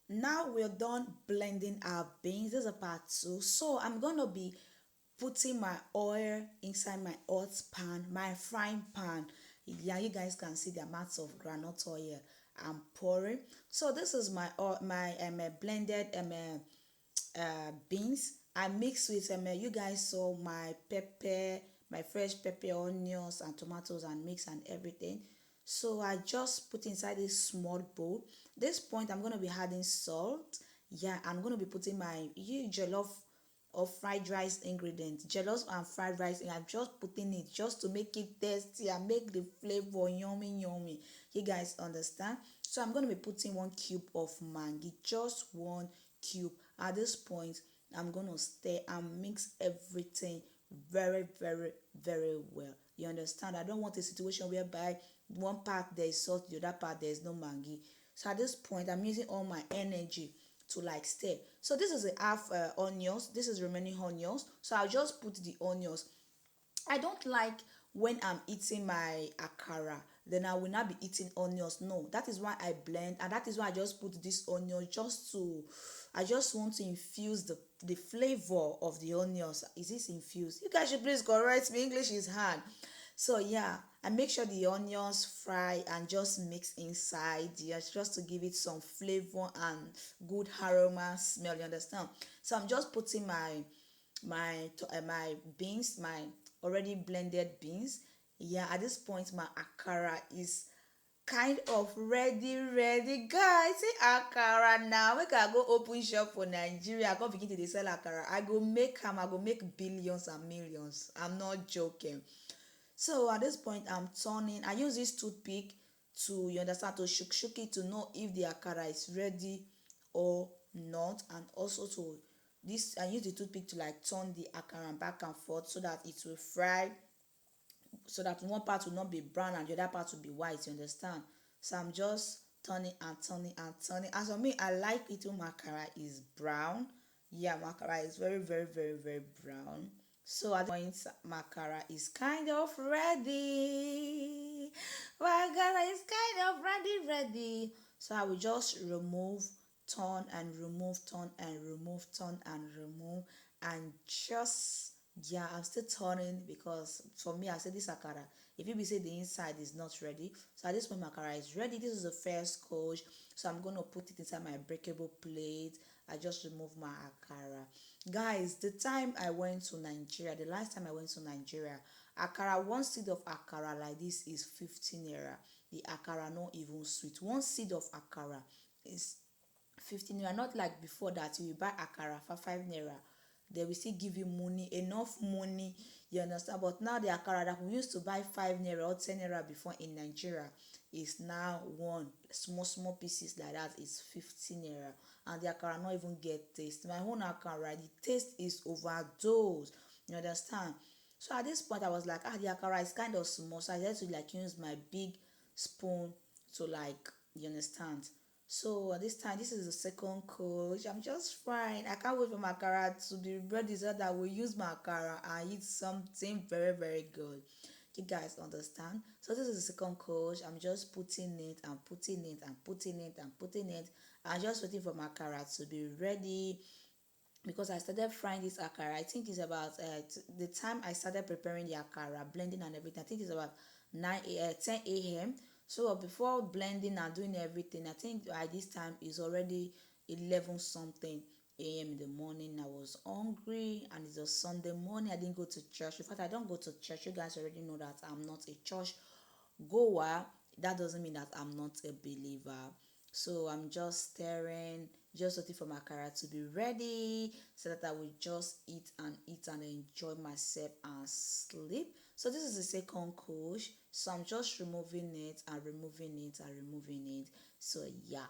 Now we're done blending our beans. This is a part two. So I'm gonna be putting my oil inside my hot pan, my frying pan. Yeah, you guys can see the amounts of groundnut oil I'm pouring. So this is my oil, my blended beans. I mix with you guys saw my pepper, my fresh pepper, onions and tomatoes and mix and everything. So I just put inside this small bowl. This point I'm gonna be adding salt. Yeah, I'm gonna be putting my jollof or fried rice ingredients, jollof and fried rice, and I'm just putting it just to make it tasty and make the flavor yummy yummy. You guys understand? So I'm going to be putting 1 cube of mangi, just 1 cube. At this point, I'm going to stir and mix everything very very very well. You understand? I don't want a situation whereby one part there is salt, the other part there is no mangi. So at this point, I'm using all my energy to like stir. So this is a half onions, this is remaining onions, so I'll just put the onions. I don't like when I'm eating my akara, then I will not be eating onions. No, that is why I blend, and that is why I just put this onion just to, I just want to infuse the flavor of the onions. Is this infused? You guys should please correct me. English is hard. So yeah, I make sure the onions fry and just mix inside, yes, just to give it some flavor and good aroma smell. You understand? So I'm just putting my beans, my already blended beans. Yeah, at this point my akara is kind of ready guys. See akara now, make I go open shop for Nigeria, I go begin to dey sell akara. I go make billions and millions. I'm not joking. So at this point I'm turning, I use this toothpick to, you understand, to shook it to know if the akara is ready or not, and also to this, I use the toothpick to like turn the akara back and forth so that it will fry, so that one part will not be brown and the other part will be white. You understand? So I'm just turning and turning and turning. As for me, I like it when makara is brown. Yeah, makara is very very very very brown. So at the point makara is kind of ready. Makara is kind of ready. So I will just remove, turn and remove, turn and remove, turn and remove, and just, yeah, I'm still turning because for me I say this akara, if you be say the inside is not ready, so at this point my akara is ready. This is the first coach, so I'm gonna put it inside my breakable plate. I just remove my akara. Guys, the time I went to Nigeria, the last time I went to Nigeria, akara, one seed of akara like this is 15 naira. The akara not even sweet. One seed of akara is 15 naira, not like before that you will buy akara for 5 naira, they will still give you money, enough money. You understand? But now the akara that we used to buy 5 naira or 10 naira before in Nigeria is now one small pieces like that is 15 naira, and the akara not even get taste. My own akara, the taste is overdose. You understand? So at this point I was like, the akara is kind of small, so I had to like use my big spoon to like, you understand. So at this time, this is the second coach. I'm just fine. I can't wait for my akara to be ready so that we use my akara and eat something very very good. You guys understand? So this is the second coach. I'm just putting it and putting it and putting it and putting it. I'm just waiting for my akara to be ready because I started frying this akara. I think it's about the time I started preparing the akara, blending and everything. I think it's about 10 a.m. So before blending and doing everything, I think by this time it's already 11 something a.m. in the morning. I was hungry and it's a Sunday morning. I didn't go to church. In fact, I don't go to church. You guys already know that I'm not a church goer. That doesn't mean that I'm not a believer. So I'm just staring, just waiting for my akara to be ready so that I will just eat and enjoy myself and sleep. So this is the second coach. So I'm just removing it and removing it and removing it. So yeah,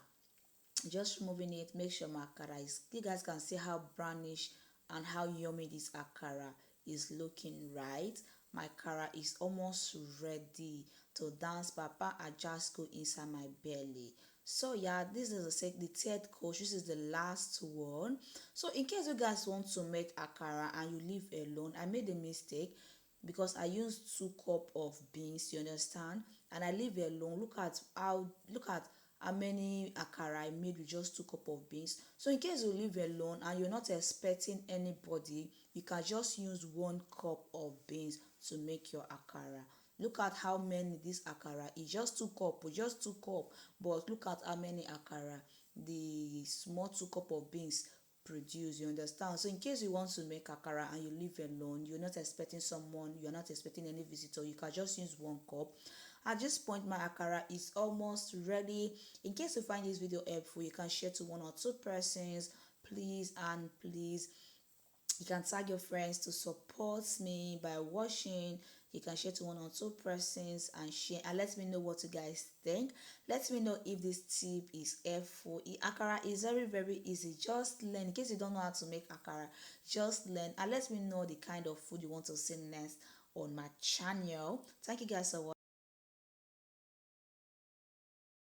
just removing it. Make sure my akara is, you guys can see how brownish and how yummy this akara is looking, right? My akara is almost ready to dance papa ajasco inside my belly. So yeah, this is the third coach. This is the last one. So in case you guys want to make akara and you leave alone, I made a mistake because I used 2 cup of beans, you understand, and I leave alone. Look at how many akara I made with just 2 cup of beans. So in case you live alone and you're not expecting anybody, you can just use 1 cup of beans to make your akara. Look at how many this akara is. Just 2 cup, just 2 cup, but look at how many akara the small 2 cup of beans produce. You understand? So in case you want to make akara and you live alone, you're not expecting someone, you're not expecting any visitor, you can just use 1 cup. At this point, my akara is almost ready. In case you find this video helpful, you can share to 1 or 2 persons, please and please. You can tag your friends to support me by watching. You can share to 1 or 2 persons and share, and let me know what you guys think. Let me know if this tip is helpful. Akara is very easy. Just learn. In case you don't know how to make akara, just learn and let me know the kind of food you want to see next on my channel. Thank you guys for watching.